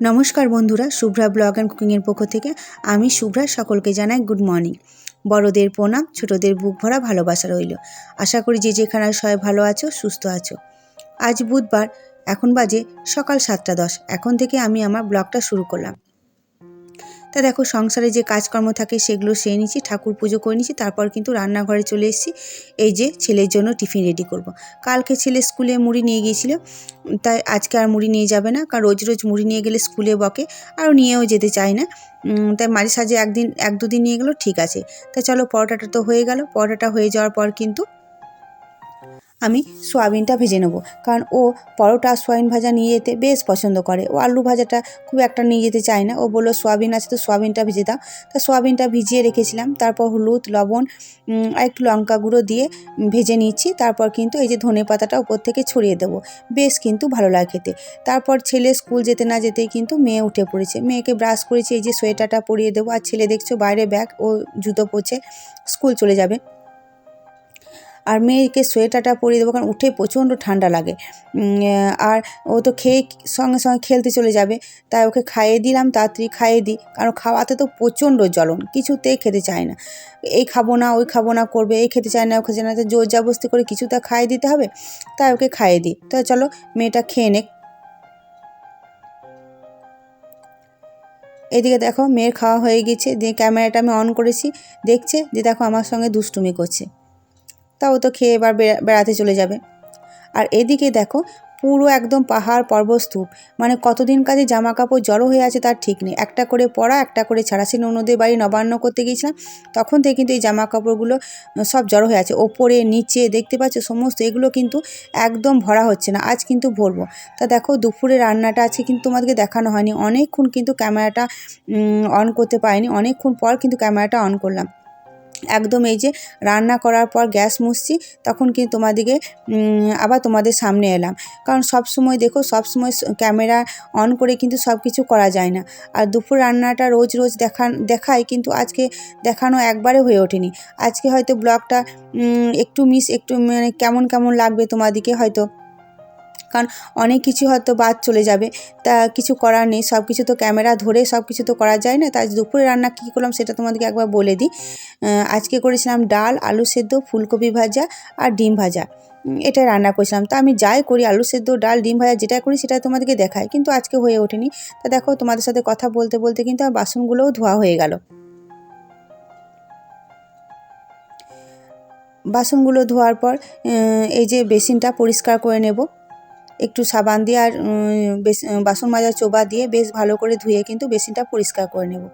নমস্কার বন্ধুরা, Shubhra blog and কুকিংয়ের পক্ষ থেকে আমি শুভ্রা সকলকে জানাই গুড মর্নিং। বড়দের প্রণাম, ছোটদের বুক ভরা ভালোবাসা রইল। আশা করি যে যেখানে সবাই ভালো আছো, সুস্থ আছো। আজ বুধবার, এখন বাজে সকাল 7:10। এখন থেকে আমি আমার ব্লগটা শুরু করলাম। তা দেখো, সংসারে যে কাজকর্ম থাকে সেগুলো সেরে নিচ্ছি, ঠাকুর পুজো করে নিচ্ছি, তারপর কিন্তু রান্নাঘরে চলে এসেছি। এই যে ছেলের জন্য টিফিন রেডি করব। কালকে ছেলে স্কুলে মুড়ি নিয়ে গিয়েছিল, তাই আজকে আর মুড়ি নিয়ে যাবে না, কারণ রোজ রোজ মুড়ি নিয়ে গেলে স্কুলে বকে, আর নিয়েও যেতে চায় না। তাই মাঝে সাঝে এক দুদিন নিয়ে গেলো ঠিক আছে। তা চলো, পরোটাটা তো হয়ে গেল। পরোটাটা হয়ে যাওয়ার পর কিন্তু আমি সোয়াবিনটা ভেজে নেবো, কারণ ও পরোটা সোয়াবিন ভাজা নিয়ে যেতে বেশ পছন্দ করে। ও আলু ভাজাটা খুব একটা নিয়ে যেতে চায় না। ও বললো সোয়াবিন আছে তো সোয়াবিনটা ভেজে দাও। তা সোয়াবিনটা ভিজিয়ে রেখেছিলাম, তারপর হলুদ, লবণ আর একটু লঙ্কা গুঁড়ো দিয়ে ভেজে নিচ্ছি। তারপর কিন্তু এই যে ধনে পাতাটা উপর থেকে ছড়িয়ে দেবো, বেশ কিন্তু ভালো লাগে খেতে। তারপর ছেলে স্কুল যেতে না যেতেই কিন্তু মেয়ে উঠে পড়েছে। মেয়েকে ব্রাশ করেছি, এই যে সোয়েটারটা পরিয়ে দেবো। আর ছেলে দেখছো বাইরে ব্যাগ, ও জুতো পরছে, স্কুল চলে যাবে। আর মেয়েকে সোয়েটারটা পরিয়ে দেবো, কারণ উঠে প্রচণ্ড ঠান্ডা লাগে। আর ও তো খেয়ে সঙ্গে সঙ্গে খেলতে চলে যাবে, তাই ওকে খাইয়ে দিলাম, তাড়াতাড়ি খাইয়ে দিই, কারণ খাওয়াতে তো প্রচণ্ড জ্বলন, কিছুতেই খেতে চায় না। এই খাবো না, ওই খাবো না করবে, এই খেতে চায় না, ও খেতে চায় না, তো জোর জবরদস্তি করে কিছুটা খাইয়ে দিতে হবে, তাই ওকে খাইয়ে দিই। তো চলো, মেয়েটা খেয়ে নেক। এদিকে দেখো, মেয়ের খাওয়া হয়ে গেছে, দিয়ে ক্যামেরাটা আমি অন করেছি, দেখছে যে দেখো আমার সঙ্গে দুষ্টুমি করছে। তা ও তো খেয়ে এবার বেড়াতে চলে যাবে। আর এদিকে দেখো, পুরো একদম পাহাড় পর্বত স্তূপ, মানে কতদিন কাজে জামা কাপড় জড়ো হয়ে আছে তার ঠিক নেই। একটা করে পরা, একটা করে ছাড়া। সে ননদের বাড়ি নবান্ন করতে গিয়েছিলাম, তখন থেকে কিন্তু এই জামা কাপড়গুলো সব জড়ো হয়ে আছে, ওপরে নিচে দেখতে পাচ্ছ সমস্ত। এগুলো কিন্তু একদম ভরা হচ্ছে না, আজ কিন্তু ভরবো। তা দেখো, দুপুরে রান্নাটা আজকে কিন্তু তোমাদেরকে দেখানো হয়নি, অনেকক্ষণ কিন্তু ক্যামেরাটা অন করতে পারিনি, অনেকক্ষণ পর কিন্তু ক্যামেরাটা অন করলাম। একদম এই যে রান্না করার পর গ্যাস মুছছি, তখন কিন্তু তোমাদেরকে আবার তোমাদের সামনে এলাম। কারণ সব সময় দেখো, সব সময় ক্যামেরা অন করে কিন্তু সব কিছু করা যায় না। আর দুপুর রান্নাটা রোজ রোজ দেখাই, কিন্তু আজকে দেখানো একবারে হয়ে ওঠেনি। আজকে হয়তো ব্লগটা একটু মানে কেমন কেমন লাগবে তোমাদেরকে হয়তো, কারণ অনেক কিছু হয়তো বাদ চলে যাবে। তা কিছু করার নেই, সব কিছু তো ক্যামেরা ধরে সব কিছু তো করা যায় না। তাই দুপুরে রান্না কী করলাম সেটা তোমাদেরকে একবার বলে দিই। আজকে করেছিলাম ডাল, আলু সেদ্ধ, ফুলকপি ভাজা আর ডিম ভাজা। এটা রান্না করেছিলাম। তা আমি যাই করি, আলু সেদ্ধ, ডাল, ডিম ভাজা যেটা করি সেটা তোমাদেরকে দেখাই, কিন্তু আজকে হয়ে ওঠেনি। তা দেখো, তোমাদের সাথে কথা বলতে বলতে কিন্তু আমার বাসনগুলোও ধোয়া হয়ে গেল। বাসনগুলো ধোয়ার পর এই যে বেসিনটা পরিষ্কার করে নেব, একটু সাবান দিয়ে আর বাসন মাজার চোবা দিয়ে বেশ ভালো করে ধুয়ে কিন্তু বেসিনটা পরিষ্কার করে নেব।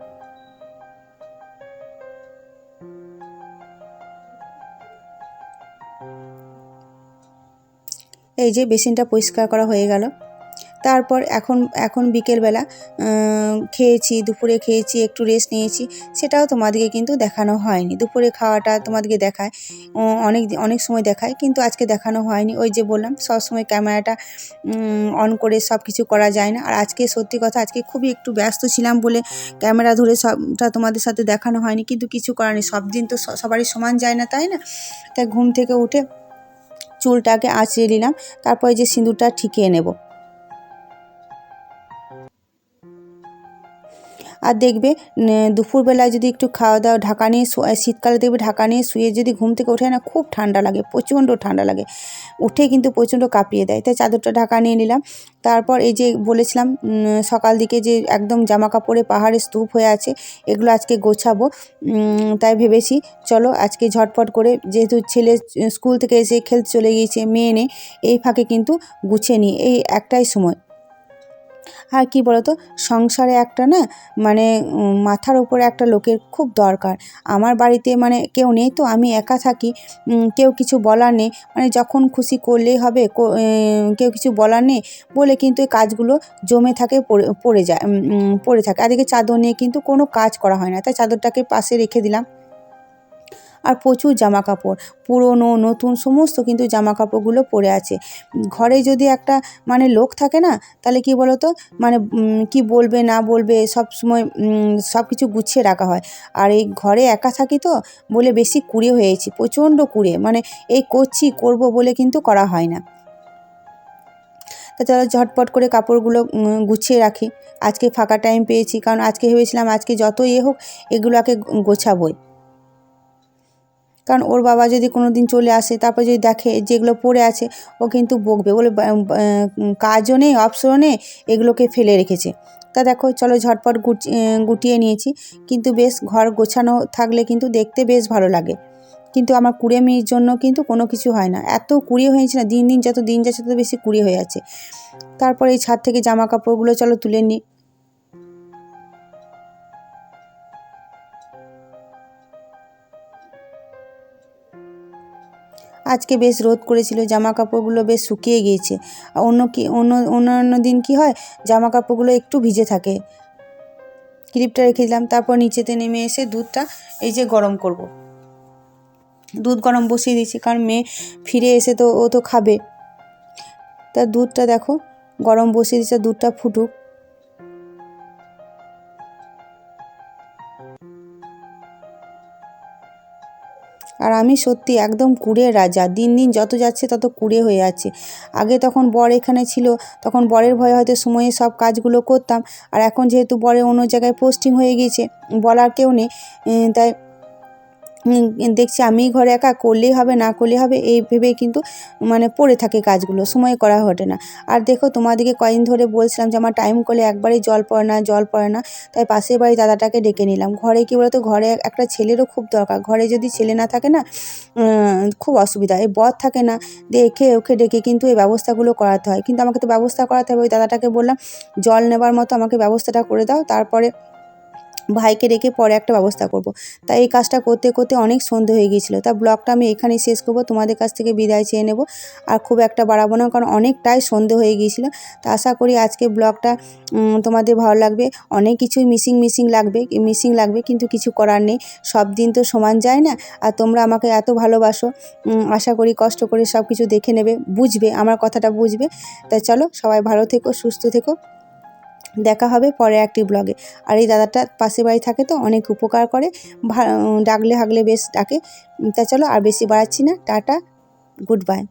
এই যে বেসিনটা পরিষ্কার করা হয়ে গেল। তারপর এখন বিকেলবেলা খেয়েছি, দুপুরে খেয়েছি, একটু রেস্ট নিয়েছি, সেটাও তোমাদেরকে কিন্তু দেখানো হয়নি। দুপুরে খাওয়াটা তোমাদেরকে দেখায়, অনেক সময় দেখায়, কিন্তু আজকে দেখানো হয়নি। ওই যে বললাম, সবসময় ক্যামেরাটা অন করে সব কিছু করা যায় না। আর আজকে সত্যি কথা, আজকে খুবই একটু ব্যস্ত ছিলাম বলে ক্যামেরা ধরে সবটা তোমাদের সাথে দেখানো হয়নি, কিন্তু কিছু করার নেই, সব দিন তো সবারই সমান যায় না, তাই না? তাই ঘুম থেকে উঠে চুলটাকে আঁচড়ে নিলাম, তারপর যে সিঁদুরটা ঠিকিয়ে নেব। আর দেখবে, দুপুরবেলায় যদি একটু খাওয়া দাওয়া ঢাকা নিয়ে শীতকালে দেখবে ঢাকা নিয়ে শুয়ে যদি ঘুম থেকে ওঠে না, খুব ঠান্ডা লাগে, প্রচণ্ড ঠান্ডা লাগে, উঠে কিন্তু প্রচণ্ড কাঁপিয়ে দেয়। তাই চাদরটা ঢাকা নিয়ে নিলাম। তারপর এই যে বলেছিলাম সকাল দিকে যে একদম জামা কাপড়ে পাহাড়ে স্তূপ হয়ে আছে, এগুলো আজকে গোছাবো। তাই ভেবেছি চলো আজকে ঝটপট করে, যেহেতু ছেলে স্কুল থেকে এসে খেলতে চলে গিয়েছে, মেয়ে নেই, এই ফাঁকে কিন্তু গুছিয়ে নিই, এই একটাই সময়। আর কি বলতো, সংসারে একটা না, মানে মাথার উপরে একটা লোকের খুব দরকার। আমার বাড়িতে মানে কেউ নেই তো, আমি একা থাকি, কেউ কিছু বলার নেই, মানে যখন খুশি করলেই হবে, কেউ কিছু বলার নেই বলে কিন্তু এই কাজগুলো জমে থাকে, পড়ে থাকে। আর এদিকে চাদর নিয়ে কিন্তু কোনো কাজ করা হয় না, তাই চাদরটাকে পাশে রেখে দিলাম। আর প্রচুর জামা কাপড়, পুরনো নতুন সমস্ত কিন্তু জামা কাপড়গুলো পরে আছে। ঘরে যদি একটা মানে লোক থাকে না, তাহলে কি বলো তো, মানে কি বলবে না বলবে সব সময় সব কিছু গুছিয়ে রাখা হয়। আর এই ঘরে একা থাকি তো বলে বেশি কুঁড়ে হয়েছি, প্রচণ্ড কুঁড়ে, মানে এই করব বলে কিন্তু করা হয় না। তা চলো ঝটপট করে কাপড়গুলো গুছিয়ে রাখি। আজকে ফাঁকা টাইম পেয়েছি, কারণ আজকে ভেবেছিলাম আজকে যত হোক এগুলো আগে গোছাবোই। কারণ ওর বাবা যদি কোনো দিন চলে আসে, তারপর যদি দেখে যেগুলো পড়ে আছে, ও কিন্তু বকবে, বলে কাজও নেই অপশনও নেই, এগুলোকে ফেলে রেখেছে। তা দেখো চলো ঝটপট গুটিয়ে নিয়েছি। কিন্তু বেশ ঘর গোছানো থাকলে কিন্তু দেখতে বেশ ভালো লাগে। কিন্তু আমার কুড়েমির জন্য কিন্তু কোনো কিছু হয় না, এত কুড়িয়ে হয়েছে না, দিন দিন যত দিন যাচ্ছে তত বেশি কুড়িয়ে হয়ে যাচ্ছে। তারপর এই ছাদ থেকে জামা কাপড়গুলো চলো তুলে নিই। আজকে বেশ রোদ করেছিল, জামা কাপড়গুলো বেশ শুকিয়ে গিয়েছে। অন্যান্য দিন কি হয়, জামা কাপড়গুলো একটু ভিজে থাকে। ক্লিপটা রেখে দিলাম। তারপর নিচেতে নেমে এসে দুধটা এই যে গরম করব। দুধ গরম বসিয়ে দিয়েছি, কারণ মেয়ে ফিরে এসে তো ও তো খাবে। তা দুধটা দেখো গরম বসিয়ে দিয়েছে, দুধটা ফুটুক। আর আমি সত্যি একদম কুড়ের রাজা, দিন দিন যত যাচ্ছে তত কুড়ে হয়ে যাচ্ছে। আগে তখন বর এখানে ছিল, তখন বরের ভয়ে হয়তো সময়ে সব কাজগুলো করতাম। আর এখন যেহেতু বরের অন্য জায়গায় পোস্টিং হয়ে গিয়েছে, বলার কেউ নেই, তাই দেখছি আমি ঘরে একা, করলেই হবে না করলেই হবে এই ভেবেই কিন্তু মানে পড়ে থাকে কাজগুলো, সময় করা ঘটে না। আর দেখো তোমাদেরকে কয়েকদিন ধরে বলছিলাম যে আমার টাইম করলে একবারেই জল পড়ে না, তাই পাশের বাড়ি দাদাটাকে ডেকে নিলাম। ঘরে কী বলতো, ঘরে একটা ছেলেরও খুব দরকার। ঘরে যদি ছেলে না থাকে না, খুব অসুবিধা। এই বর থাকে না, দেখে ওকে ডেকে কিন্তু এই ব্যবস্থাগুলো করাতে হয়। কিন্তু আমাকে তো ব্যবস্থা করাতে হবে। ওই দাদাটাকে বললাম জল নেবার মতো আমাকে ব্যবস্থাটা করে দাও, তারপরে ভাইকে রেখে পরে একটা ব্যবস্থা করব। তাই এই কাজটা করতে করতে অনেক সন্ধে হয়ে গিয়েছিল। তা ব্লগটা আমি এখানেই শেষ করব, তোমাদের কাছ থেকে বিদায় চেয়ে নেব। আর খুব একটা বাড়াবো না, কারণ অনেকটাই সন্ধে হয়ে গিয়েছিল। তা আশা করি আজকে ব্লগটা তোমাদের ভালো লাগবে। অনেক কিছুই মিসিং লাগবে, কিন্তু কিছু করার নেই, সব দিন তো সমান যায় না। আর তোমরা আমাকে এত ভালোবাসো, আশা করি কষ্ট করে সব কিছু দেখে নেবে, বুঝবে, আমার কথাটা বুঝবে। তাই চলো সবাই ভালো থেকো, সুস্থ থেকো, দেখা হবে পরে একটি ব্লগে। আর এই দাদাটা পাশের বাড়ি থাকে তো অনেক উপকার করে, ডাকলে হাগলে বেশ ডাকে। তা চলো আর বেশি বাড়াচ্ছি না, টাটা, গুড বাই।